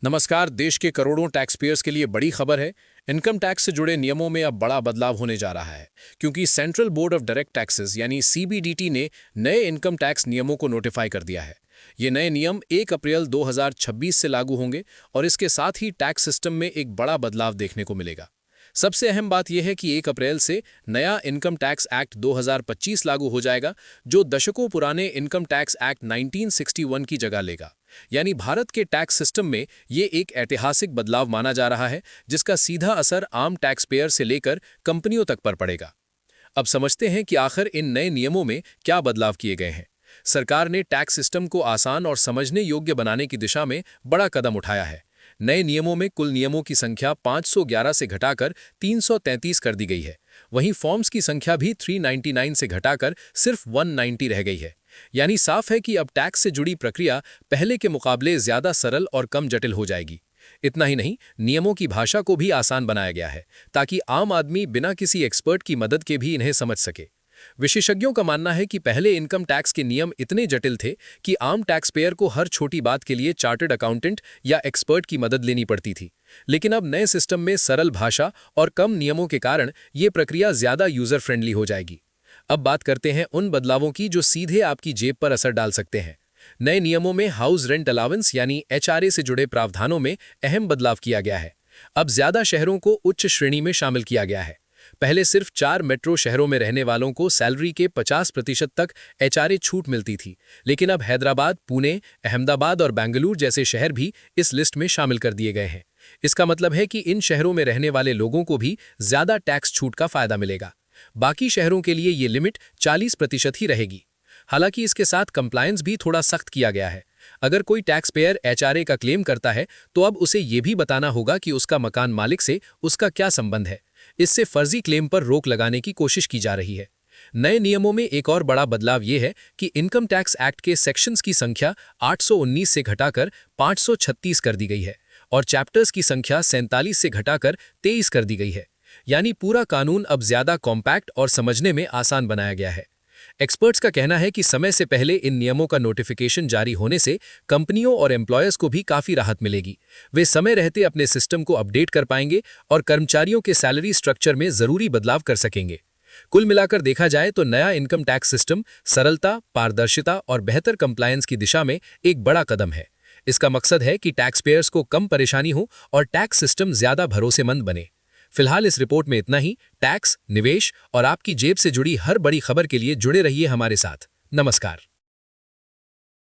नमस्कार। देश के करोड़ों टैक्स पेयर्स के लिए बड़ी खबर है। इनकम टैक्स से जुड़े नियमों में अब बड़ा बदलाव होने जा रहा है, क्योंकि central board of direct taxes यानी सीबीडीटी ने नए इनकम टैक्स नियमों को नोटिफाई कर दिया है। ये नए नियम 1 अप्रैल 2026 से लागू होंगे और इसके साथ ही टैक्स सिस्टम में एक बड़ा बदलाव देखने को मिलेगा। सबसे अहम बात यह है कि 1 अप्रैल से नया इनकम टैक्स एक्ट 2025 लागू हो जाएगा, जो दशकों पुराने इनकम टैक्स एक्ट 1961 की जगह लेगा। यानी भारत के टैक्स सिस्टम में ये एक ऐतिहासिक बदलाव माना जा रहा है, जिसका सीधा असर आम टैक्स पेयर से लेकर कंपनियों तक पर पड़ेगा। अब समझते हैं कि आखिर इन नए नियमों में क्या बदलाव किए गए हैं। सरकार ने टैक्स सिस्टम को आसान और समझने योग्य बनाने की दिशा में बड़ा कदम उठाया है। नए नियमों में कुल नियमों की संख्या 511 से घटाकर 333 कर दी गई है। वहीं फॉर्म्स की संख्या भी 399 से घटाकर सिर्फ 190 रह गई है। यानी साफ है कि अब टैक्स से जुड़ी प्रक्रिया पहले के मुकाबले ज्यादा सरल और कम जटिल हो जाएगी। इतना ही नहीं, नियमों की भाषा को भी आसान बनाया गया है, ताकि आम आदमी बिना किसी एक्सपर्ट की मदद के भी इन्हें समझ सके। विशेषज्ञों का मानना है कि पहले इनकम टैक्स के नियम इतने जटिल थे कि आम टैक्स पेयर को हर छोटी बात के लिए चार्टर्ड अकाउंटेंट या एक्सपर्ट की मदद लेनी पड़ती थी। लेकिन अब नए सिस्टम में सरल भाषा और कम नियमों के कारण ये प्रक्रिया ज्यादा यूजर फ्रेंडली हो जाएगी। अब बात करते हैं उन बदलावों की जो सीधे आपकी जेब पर असर डाल सकते हैं। नए नियमों में हाउस रेंट अलावेंस यानी एचआरए से जुड़े प्रावधानों में अहम बदलाव किया गया है। अब ज्यादा शहरों को उच्च श्रेणी में शामिल किया गया है। पहले सिर्फ 4 मेट्रो शहरों में रहने वालों को सैलरी के 50% तक एचआरए छूट मिलती थी, लेकिन अब हैदराबाद, पुणे, अहमदाबाद और बेंगलुरु जैसे शहर भी इस लिस्ट में शामिल कर दिए गए हैं। इसका मतलब है कि इन शहरों में रहने वाले लोगों को भी ज्यादा टैक्स छूट का फायदा मिलेगा। बाकी शहरों के लिए ये लिमिट 40% ही रहेगी। हालांकि इसके साथ कंप्लायंस भी थोड़ा सख्त किया गया है। अगर कोई टैक्स पेयर एचआरए का क्लेम करता है, तो अब उसे ये भी बताना होगा कि उसका मकान मालिक से उसका क्या संबंध है। इससे फर्जी क्लेम पर रोक लगाने की कोशिश की जा रही है। नए नियमों में एक और बड़ा बदलाव यह है कि इनकम टैक्स एक्ट के सेक्शंस की संख्या 819 से घटाकर 536 कर दी गई है और चैप्टर्स की संख्या 47 से घटाकर 23 कर दी गई है। यानी पूरा कानून अब ज्यादा कॉम्पैक्ट और समझने में आसान बनाया गया है। एक्सपर्ट्स का कहना है कि समय से पहले इन नियमों का नोटिफिकेशन जारी होने से कंपनियों और एम्प्लॉयर्स को भी काफी राहत मिलेगी। वे समय रहते अपने सिस्टम को अपडेट कर पाएंगे और कर्मचारियों के सैलरी स्ट्रक्चर में जरूरी बदलाव कर सकेंगे। कुल मिलाकर देखा जाए तो नया इनकम टैक्स सिस्टम सरलता, पारदर्शिता और बेहतर कंप्लायंस की दिशा में एक बड़ा कदम है। इसका मकसद है कि टैक्स पेयर्स को कम परेशानी हो और टैक्स सिस्टम ज्यादा भरोसेमंद बने। फिलहाल इस रिपोर्ट में इतना ही। टैक्स, निवेश और आपकी जेब से जुड़ी हर बड़ी खबर के लिए जुड़े रहिए हमारे साथ। नमस्कार।